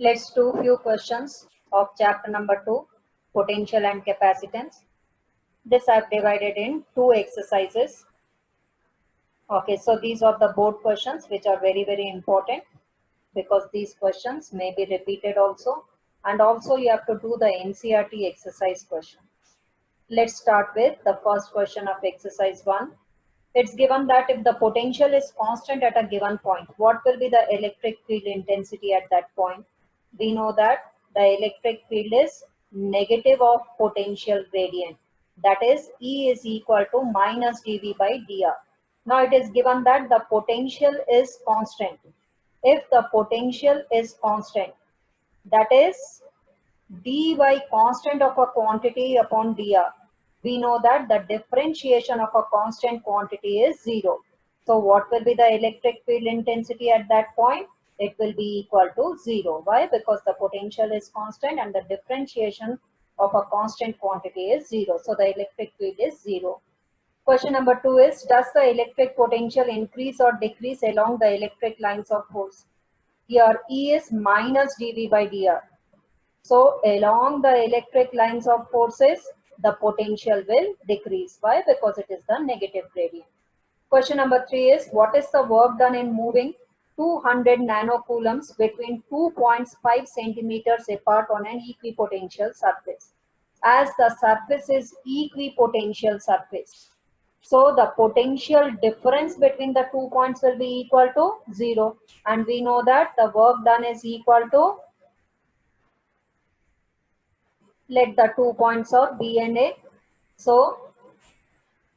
Let's do few questions of chapter number 2, potential and capacitance. This I've divided in two exercises. Okay, so these are the board questions which are very important because these questions may be repeated also, and also you have to do the NCERT exercise question. Let's start with the first question of exercise 1. It's given that if the potential is constant at a given point, what will be the electric field intensity at that point? We know that the electric field is negative of potential gradient. That is, E is equal to minus dV by dr. Now it is given that the potential is constant. If the potential is constant, that is dy constant of a quantity upon dr, we know that the differentiation of a constant quantity is 0. So what will be the electric field intensity at that point? It will be equal to 0. Why? Because the potential is constant and the differentiation of a constant quantity is 0. So the electric field is 0. Question number 2 is, does the electric potential increase or decrease along the electric lines of force? Here E is minus dV by dr. So along the electric lines of forces, the potential will decrease. Why? Because it is the negative gradient. Question number 3 is, what is the work done in moving 200 nanocoulombs between 2.5 centimeters apart on an equipotential surface? As the surface is equipotential surface, so the potential difference between the 2 points will be equal to 0. And we know that the work done is equal to, let the 2 points of B and A. So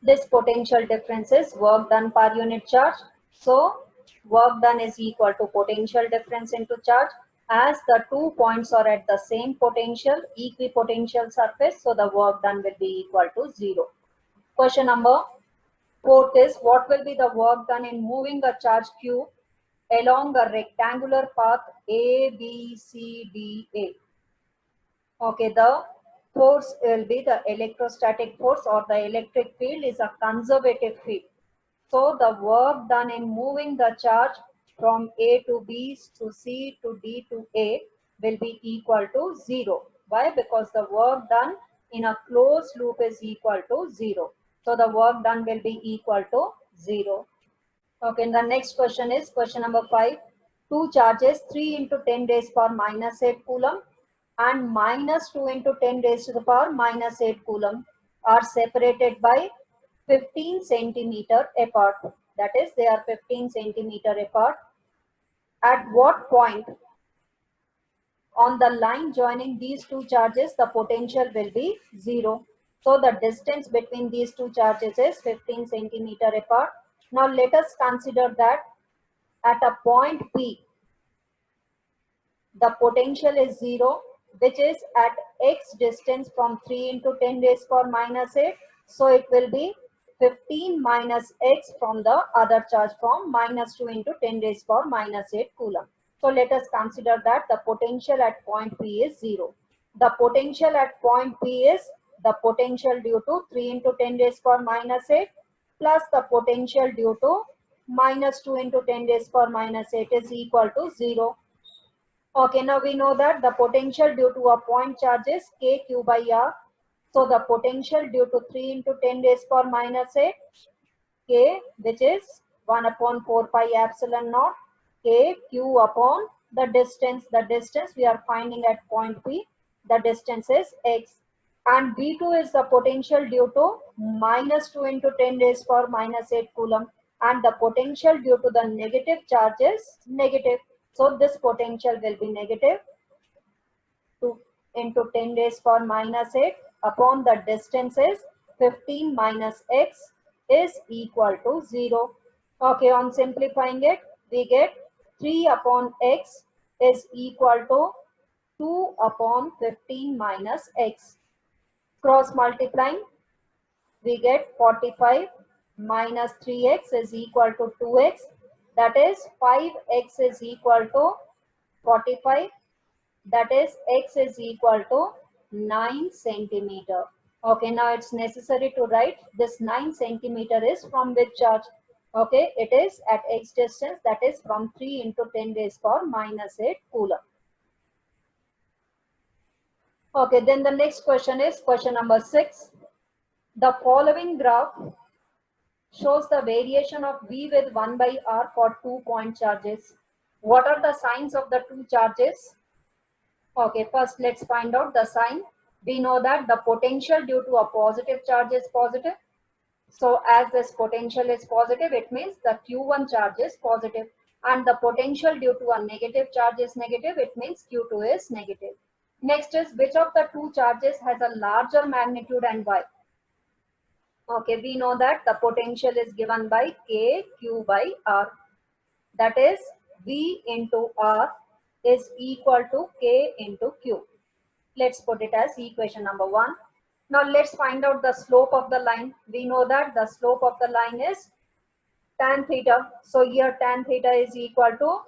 this potential difference is work done per unit charge. So work done is equal to potential difference into charge. As the 2 points are at the same potential, equipotential surface, so the work done will be equal to 0. Question number 4 is, what will be the work done in moving a charge Q along a rectangular path A, B, C, D, A? Okay, the force will be the electrostatic force, or the electric field is a conservative field. So the work done in moving the charge from A to B to C to D to A will be equal to 0. Why? Because the work done in a closed loop is equal to 0. So the work done will be equal to 0. Okay, and the next question is question number 5. Two charges 3 into 10 raised power minus 8 coulomb and minus 2 into 10 raised to the power minus 8 coulomb are separated by 15 centimeter apart. That is, they are 15 centimeter apart. At what point on the line joining these two charges the potential will be 0? So the distance between these two charges is 15 centimeter apart. Now let us consider that at a point P, the potential is 0, which is at x distance from 3 into 10 raised power minus 8. So it will be 15 minus x from the other charge from minus 2 into 10 raised power minus 8 coulomb. So let us consider that the potential at point P is 0. The potential at point P is the potential due to 3 into 10 raised power minus 8 plus the potential due to minus 2 into 10 raised power minus 8 is equal to 0. Okay, now we know that the potential due to a point charge is kq by r. So the potential due to 3 into 10 raised power minus 8 k, which is 1 upon 4 pi epsilon naught k q upon the distance. The distance we are finding at point P, the distance is x. And V2 is the potential due to minus 2 into 10 raised power minus 8 coulomb, and the potential due to the negative charge is negative. So this potential will be negative 2 into 10 raised power minus 8 upon the distance is 15 minus x is equal to 0. Okay, on simplifying it, we get 3 upon x is equal to 2 upon 15 minus x. Cross multiplying, we get 45 minus 3x is equal to 2x. That is 5x is equal to 45. That is x is equal to 9 centimeter. Okay, now it's necessary to write this 9 centimeter is from which charge? Okay, it is at x distance, that is from 3 into 10 raised power minus 8 coulomb. Okay, then the next question is question number 6. The following graph shows the variation of V with 1 by R for 2-point charges. What are the signs of the two charges? Okay, first let's find out the sign. We know that the potential due to a positive charge is positive. So as this potential is positive, it means the Q1 charge is positive. And the potential due to a negative charge is negative, it means Q2 is negative. Next is, which of the two charges has a larger magnitude and why? Okay, we know that the potential is given by K Q by R. That is, V into R is equal to K into Q. Let's put it as equation number 1. Now let's find out the slope of the line. We know that the slope of the line is tan theta. So here tan theta is equal to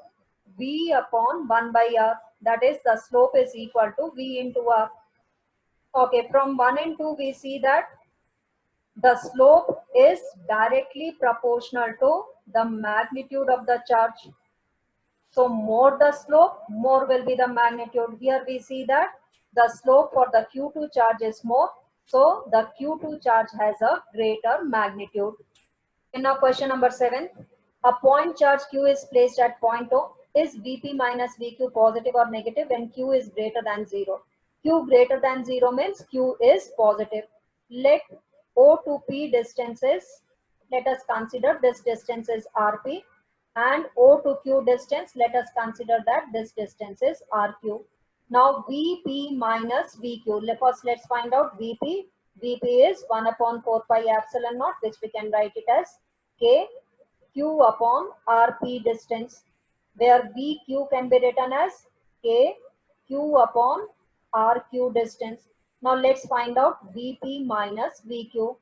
V upon 1 by R. That is, the slope is equal to V into R. Okay, from 1 and 2 we see that the slope is directly proportional to the magnitude of the charge. So more the slope, more will be the magnitude. Here we see that the slope for the Q2 charge is more. So the Q2 charge has a greater magnitude. And now question number 7. A point charge Q is placed at point O. Is Vp minus Vq positive or negative when Q is greater than 0? Q greater than 0 means Q is positive. Let O to P distances, let us consider this distance is Rp, and O to Q distance, let us consider that this distance is RQ. Now Vp minus Vq, first let's find out Vp. Vp is 1 upon 4 pi epsilon naught, which we can write it as K Q upon Rp distance, where Vq can be written as K Q upon Rq distance. Now let's find out Vp minus Vq.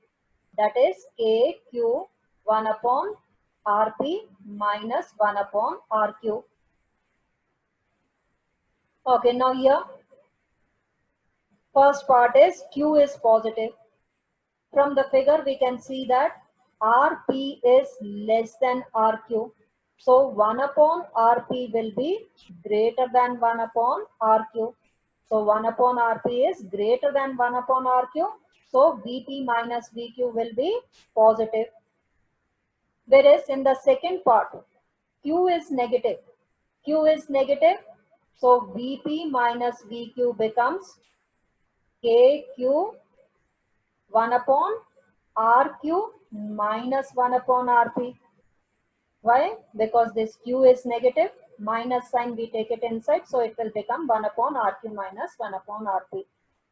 That is K Q 1 upon Rp minus 1 upon Rq. Okay, now here first part is Q is positive. From the figure we can see that Rp is less than Rq. So 1 upon Rp will be greater than 1 upon Rq. So 1 upon Rp is greater than 1 upon Rq. So Vp minus Vq will be positive. Whereas in the second part, Q is negative. Q is negative. So Vp minus Vq becomes KQ 1 upon RQ minus 1 upon RP. Why? Because this Q is negative, minus sign we take it inside, so it will become 1 upon RQ minus 1 upon RP.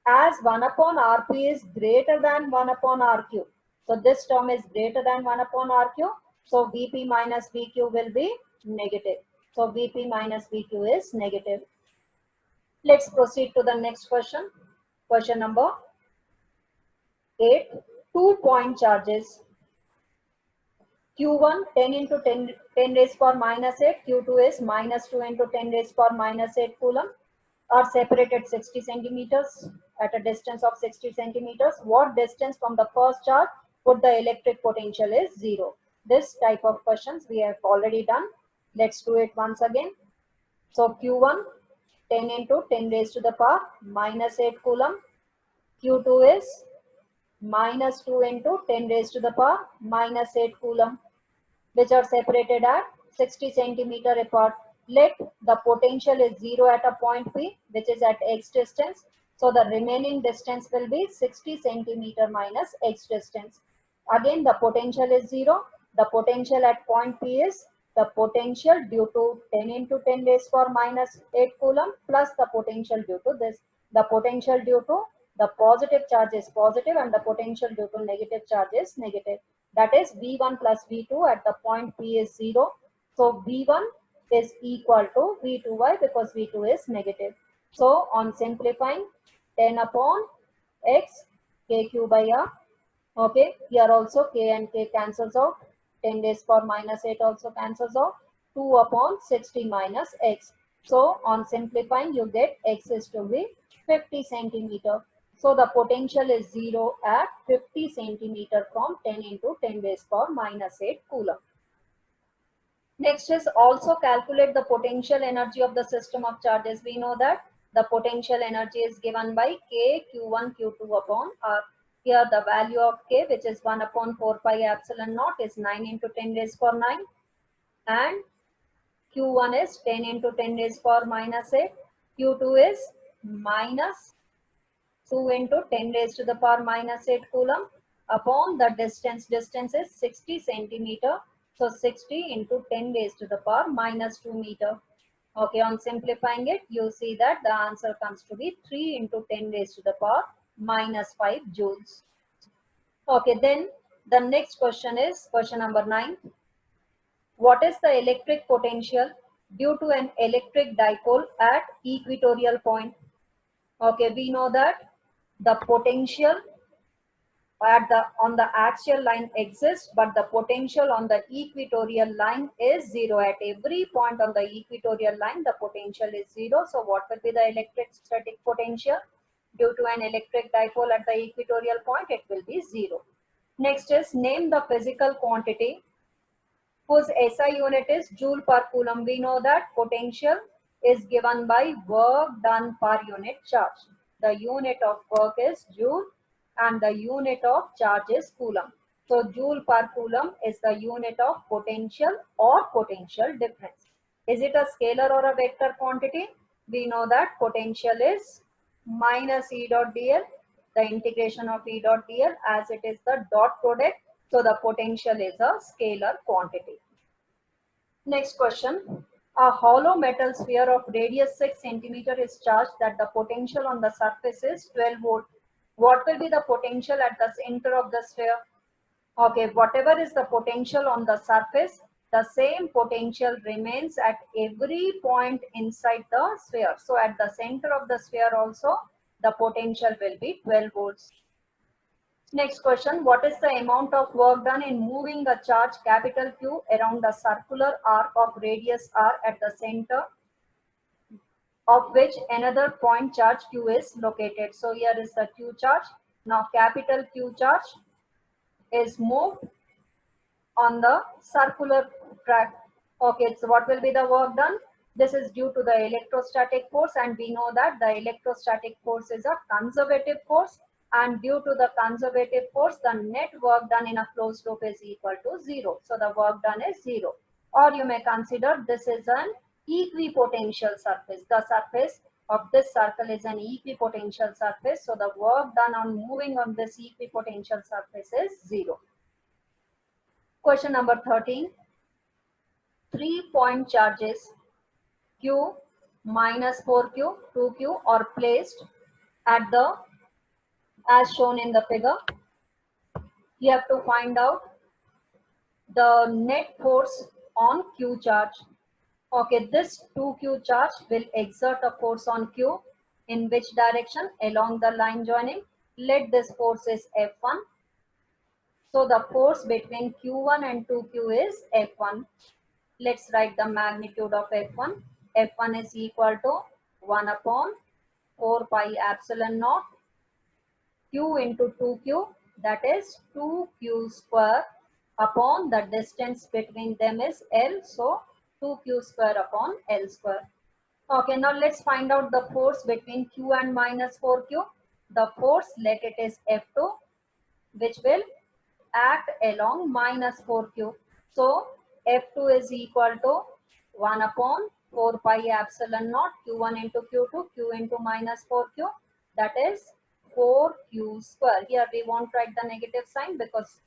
As 1 upon RP is greater than 1 upon RQ, so this term is greater than 1 upon RQ, so Vp minus Vq will be negative. So Vp minus Vq is negative. Let's proceed to the next question. Question number 8. 2-point charges. Q1 10 into 10 raised power minus 8, Q2 is minus 2 into 10 raised power minus 8 coulomb, are separated 60 centimeters at a distance of 60 centimeters. What distance from the first charge would the electric potential is 0? This type of questions we have already done. Let's do it once again. So Q1 10 into 10 raised to the power minus 8 coulomb, Q2 is minus 2 into 10 raised to the power minus 8 coulomb, which are separated at 60 centimeter apart. Let the potential is 0 at a point P, which is at x distance. So the remaining distance will be 60 centimeter minus x distance. Again, the potential is 0. The potential at point P is the potential due to 10 into 10 raised power minus 8 coulomb plus the potential due to this. The potential due to the positive charge is positive and the potential due to negative charge is negative. That is V1 plus V2 at the point P is 0. So V1 is equal to V2y because V2 is negative. So on simplifying, 10 upon x KQ by R. Okay, here also K and K cancels out. 10 raised power minus 8 also cancels out. 2 upon 60 minus x. So on simplifying, you get x is to be 50 centimeter. So the potential is 0 at 50 centimeter from 10 into 10 raised power minus 8 coulomb. Next is also calculate the potential energy of the system of charges. We know that The potential energy is given by K Q1 Q2 upon R. Here the value of K, which is 1 upon 4 pi epsilon naught, is 9 into 10 raised power 9, and Q1 is 10 into 10 raised power minus 8. Q2 is minus 2 into 10 raised to the power minus 8 coulomb upon the distance. Distance is 60 centimeter. So 60 into 10 raised to the power minus 2 meter. Okay, on simplifying it, you see that the answer comes to be 3 into 10 raised to the power minus 5 joules. Okay, then the next question is question number 9. What is the electric potential due to an electric dipole at equatorial point? Okay, we know that the potential on the axial line exists, but the potential on the equatorial line is 0. At every point on the equatorial line, the potential is 0. So what will be the electrostatic potential due to an electric dipole at the equatorial point? It will be 0. Next is name the physical quantity whose SI unit is joule per coulomb. We know that potential is given by work done per unit charge. The unit of work is joule and the unit of charge is coulomb. So joule per coulomb is the unit of potential or potential difference. Is it a scalar or a vector quantity? We know that potential is minus E dot dl, the integration of E dot dl, as it is the dot product. So the potential is a scalar quantity. Next question. A hollow metal sphere of radius 6 centimeter is charged that the potential on the surface is 12 volt. What will be the potential at the center of the sphere? Okay, whatever is the potential on the surface, the same potential remains at every point inside the sphere. So at the center of the sphere also, the potential will be 12 volts. Next question, what is the amount of work done in moving a charge capital Q around the circular arc of radius r at the center of which another point charge Q is located? So here is the Q charge. Now capital Q charge is moved on the circular track. Okay, so what will be the work done? This is due to the electrostatic force, and we know that the electrostatic force is a conservative force, and due to the conservative force, the net work done in a closed loop is equal to 0. So the work done is 0. Or you may consider this is an equipotential surface. The surface of this circle is an equipotential surface. So the work done on moving on this equipotential surface is 0. Question number 13. 3-point charges Q minus 4Q, 2Q are placed at the as shown in the figure. You have to find out the net force on Q charge. Okay, this 2Q charge will exert a force on Q. In which direction? Along the line joining. Let this force is F1. So the force between Q1 and 2Q is F1. Let's write the magnitude of F1. F1 is equal to 1 upon 4 pi epsilon naught Q into 2Q, that is 2Q square upon the distance between them is L. So 2Q square upon L square. Okay, now let's find out the force between Q and minus 4Q. The force, let it is F2, which will act along minus 4Q. So F2 is equal to 1 upon 4 pi epsilon naught Q1 into Q2, Q into minus 4Q, that is 4Q square. Here we won't write the negative sign because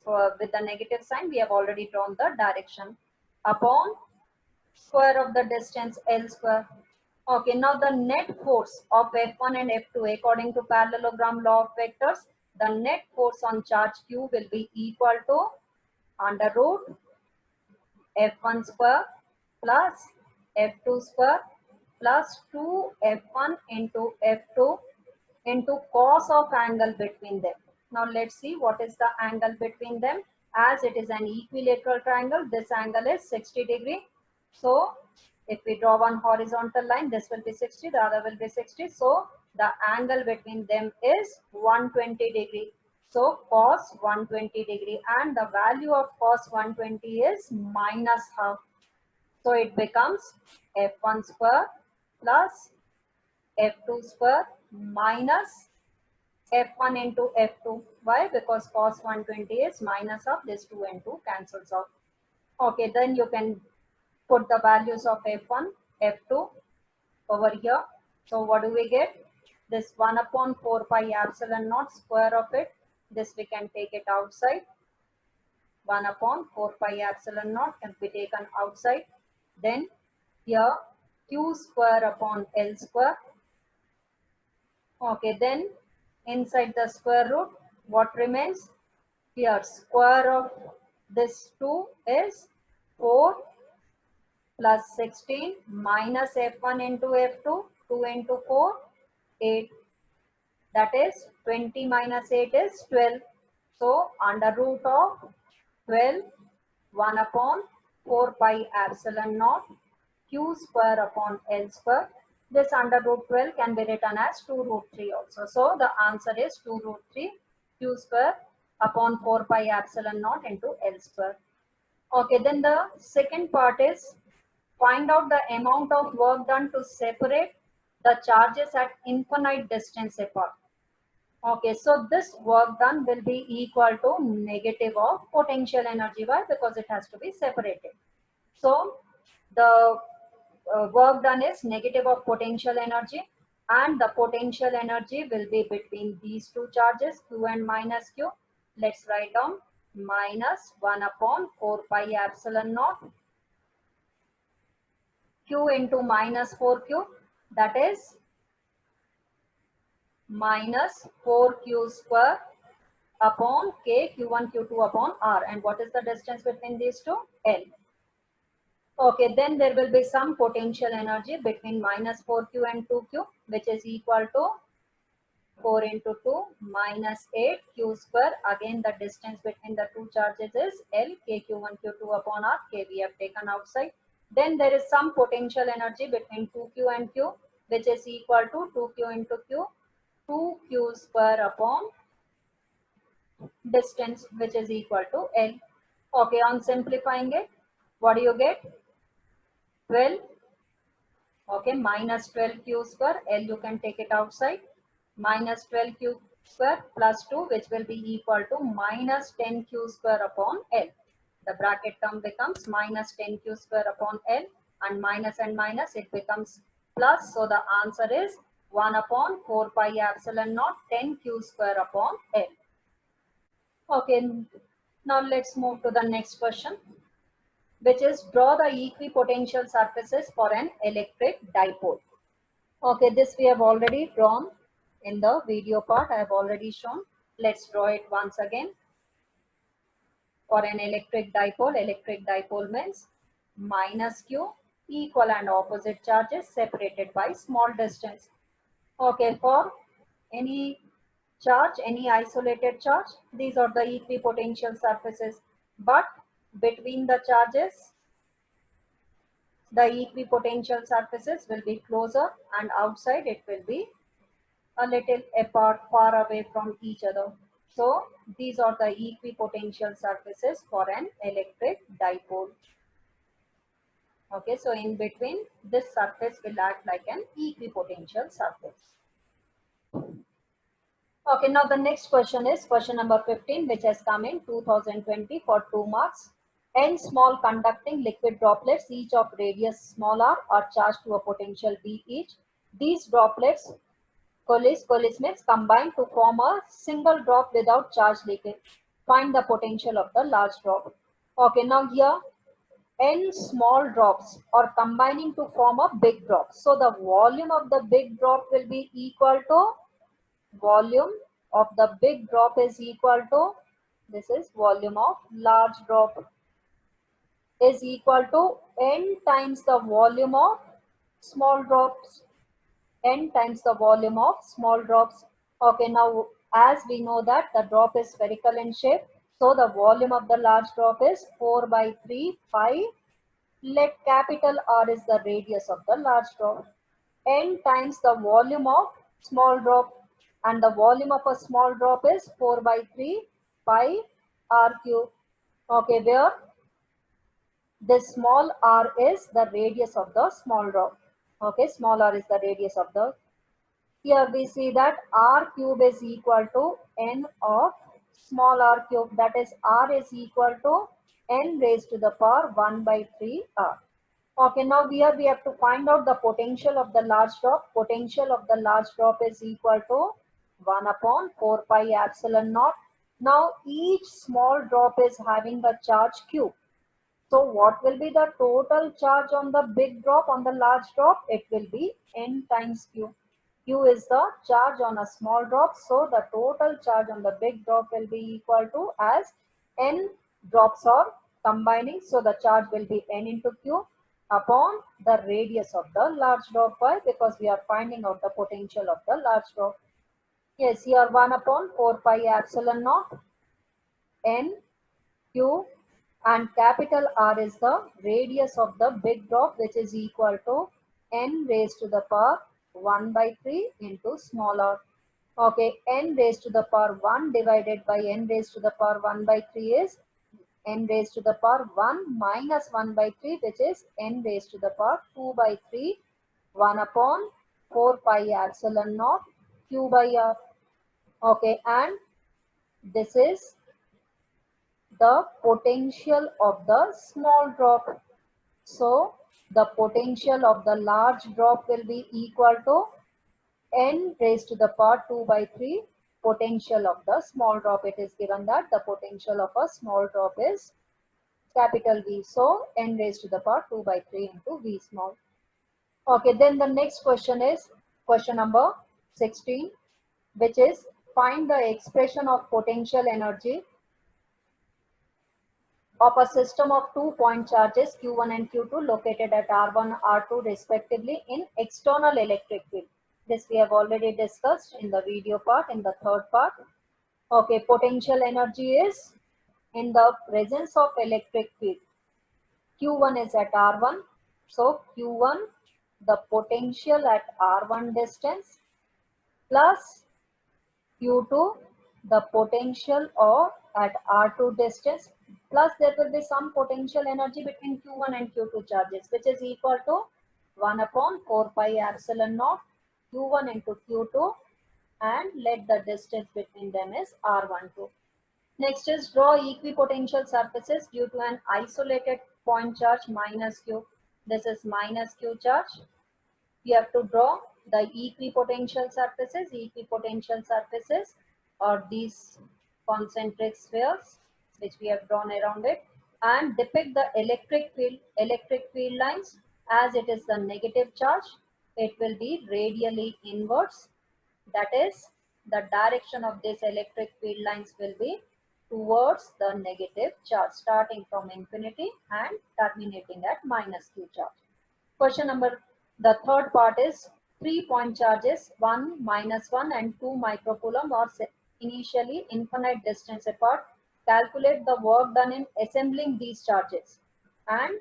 with the negative sign we have already drawn the direction, upon square of the distance L square. Okay, now the net force of F1 and F2 according to parallelogram law of vectors, the net force on charge Q will be equal to under root F1 square plus F2 square plus 2F1 into F2 into cos of angle between them. Now let's see what is the angle between them. As it is an equilateral triangle, this angle is 60 degree. So if we draw one horizontal line, this will be 60, the other will be 60. So the angle between them is 120 degree. So cos 120 degree, and the value of cos 120 is minus half. So it becomes F1 square plus F2 square minus F1 into F2. Why? Because cos 120 is minus of this 2 and 2 cancels out. Okay, then you can put the values of F1, F2 over here. So what do we get? This 1 upon 4 pi epsilon naught square of it. This we can take it outside. 1 upon 4 pi epsilon naught can be taken outside. Then here q square upon L square. Okay, then inside the square root, what remains? Here square of this 2 is 4 plus 16 minus F1 into F2, 2 into 4, 8. That is 20 minus 8 is 12. So under root of 12, 1 upon 4 pi epsilon naught q square upon L square. This under root 12 can be written as 2 root 3 also. So the answer is 2 root 3 q square upon 4 pi epsilon naught into L square. Okay, then the second part is find out the amount of work done to separate the charges at infinite distance apart. Okay, so this work done will be equal to negative of potential energy. Why? Because it has to be separated. So the work done is negative of potential energy, and the potential energy will be between these two charges, q and minus q. Let's write down minus 1 upon 4 pi epsilon naught q into minus 4q, that is minus 4q square upon k, q1, q2 upon r. And what is the distance between these two? L. Okay, then there will be some potential energy between minus 4q and 2q, which is equal to 4 into 2 minus 8 q square. Again, the distance between the two charges is L, k, q1, q2 upon r. K we have taken outside. Then there is some potential energy between 2q and q, which is equal to 2q into q, 2q square upon distance, which is equal to L. Okay, on simplifying it, what do you get? 12. Okay, minus 12q square, L you can take it outside, minus 12q square plus 2, which will be equal to minus 10q square upon L. The bracket term becomes minus 10q square upon L, and minus it becomes plus. So the answer is 1 upon 4 pi epsilon naught 10q square upon L. Okay, now let's move to the next question, which is draw the equipotential surfaces for an electric dipole. Okay, this we have already drawn in the video part. I have already shown. Let's draw it once again. For an electric dipole means minus q, equal and opposite charges separated by small distance. Okay, for any charge, any isolated charge, these are the equipotential surfaces. But between the charges, the equipotential surfaces will be closer, and outside it will be a little apart, far away from each other. So these are the equipotential surfaces for an electric dipole. Okay, so in between, this surface will act like an equipotential surface. Okay, now the next question is question number 15, which has come in 2020 for 2 marks. N small conducting liquid droplets, each of radius small r, are charged to a potential V each. These droplets coalesce means combine to form a single drop without charge leakage. Find the potential of the large drop. Okay, now here n small drops are combining to form a big drop. So the volume of the big drop will be equal to volume of the big drop is equal to, this is volume of large drop, is equal to n times the volume of small drops. N times the volume of small drops. Okay, now as we know that the drop is spherical in shape, so the volume of the large drop is 4 by 3 pi. Let capital R is the radius of the large drop. N times the volume of small drop, and the volume of a small drop is 4 by 3 pi r cube. Okay, where this small r is the radius of the small drop. Okay, small r is the radius of the Here we see that r cube is equal to n of small r cube, that is r is equal to n raised to the power 1 by 3 r. Okay, now here we have to find out the potential of the large drop. Potential of the large drop is equal to 1 upon 4 pi epsilon naught. Now each small drop is having a charge q. So what will be the total charge on the big drop, on the large drop? It will be n times q. Q is the charge on a small drop. So the total charge on the big drop will be equal to, as n drops are combining, so the charge will be n into q upon the radius of the large drop. Why? Because we are finding out the potential of the large drop. Yes, here 1 upon 4 pi epsilon naught n q, and capital R is the radius of the big drop, which is equal to n raised to the power 1 by 3 into small r. Okay, n raised to the power 1 divided by n raised to the power 1 by 3 is n raised to the power 1 minus 1 by 3, which is n raised to the power 2 by 3, 1 upon 4 pi epsilon naught q by r. Okay, and this is the potential of the small drop. So the potential of the large drop will be equal to n raised to the power 2 by 3 potential of the small drop. It is given that the potential of a small drop is capital V. So n raised to the power 2 by 3 into V small. Okay, then the next question is question number 16, which is find the expression of potential energy of a system of 2-point charges Q1 and Q2 located at R1, R2 respectively in external electric field. This we have already discussed in the video part, in the third part. Okay, potential energy is in the presence of electric field. Q1 is at R1. So Q1, the potential at R1 distance, plus Q2, the potential or at R2 distance, plus there will be some potential energy between Q1 and Q2 charges, which is equal to 1 upon 4 pi epsilon naught Q1 into Q2, and let the distance between them is R12. Next is draw equipotential surfaces due to an isolated point charge minus Q. This is minus Q charge. We have to draw the equipotential surfaces. Equipotential surfaces are these concentric spheres which we have drawn around it, and depict the electric field lines. As it is the negative charge, it will be radially inwards. That is, the direction of this electric field lines will be towards the negative charge, starting from infinity and terminating at minus Q charge. Question number, the third part is 3-point charges 1, -1 and 2 microcoulomb are initially infinite distance apart. Calculate the work done in assembling these charges, and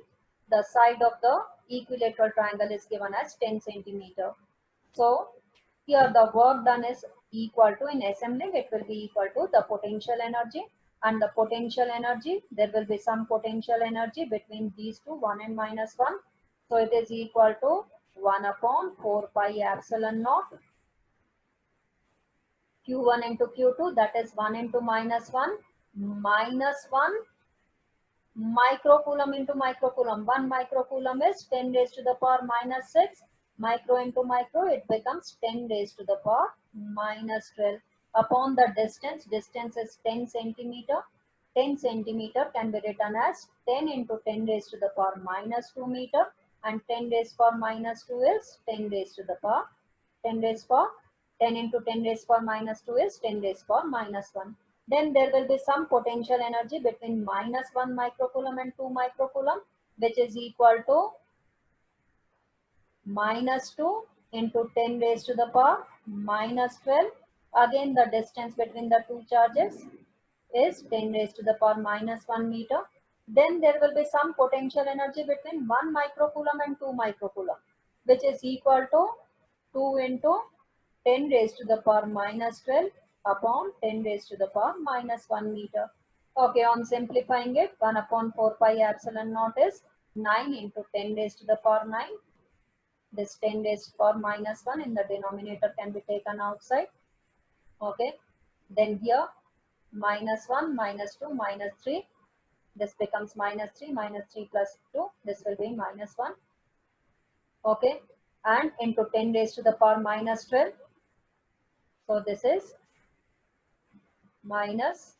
the side of the equilateral triangle is given as 10 centimeter. So here the work done is equal to, in assembling it will be equal to the potential energy, and the potential energy, there will be some potential energy between these two, 1 and -1. So it is equal to 1 upon 4 pi epsilon naught Q1 into Q2, that is 1 into -1, -1 microcoulomb into microcoulomb. 1 microcoulomb is 10 raised to the power -6. Micro into micro, it becomes 10 raised to the power -12. Upon the distance, distance is 10 centimeter. 10 centimeter can be written as 10 into 10 raised to the power -2 meter, and 10 raised power -2 is 10 raised to the power 10 raised power 10 into 10 raised power -2 is 10 raised power -1. Then there will be some potential energy between -1 microcoulomb and 2 microcoulomb, which is equal to -2 into 10 raised to the power -12. Again, the distance between the two charges is 10 raised to the power -1 meter. Then there will be some potential energy between 1 microcoulomb and 2 microcoulomb, which is equal to 2 into 10 raised to the power -12 upon 10 raised to the power -1 meter. Okay, on simplifying it, 1 upon 4 pi epsilon naught is 9 into 10 raised to the power 9. This 10 raised to the power minus 1 in the denominator can be taken outside. Okay. Then here minus 1, minus 2, minus 3. This becomes minus 3 plus 2. This will be minus 1. Okay. And into 10 raised to the power minus 12. So this is minus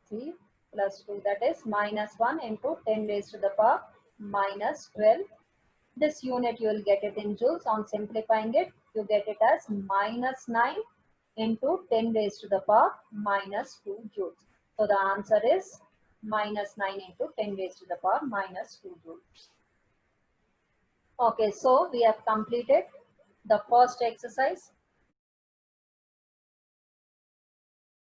3 plus 2. That is minus 1 into 10 raised to the power minus 12. This unit you will get it in joules. On simplifying it, you get it as minus 9 into 10 raised to the power minus 2 joules. So the answer is minus 9 into 10 raised to the power minus 2 joules. Okay, so we have completed the first exercise.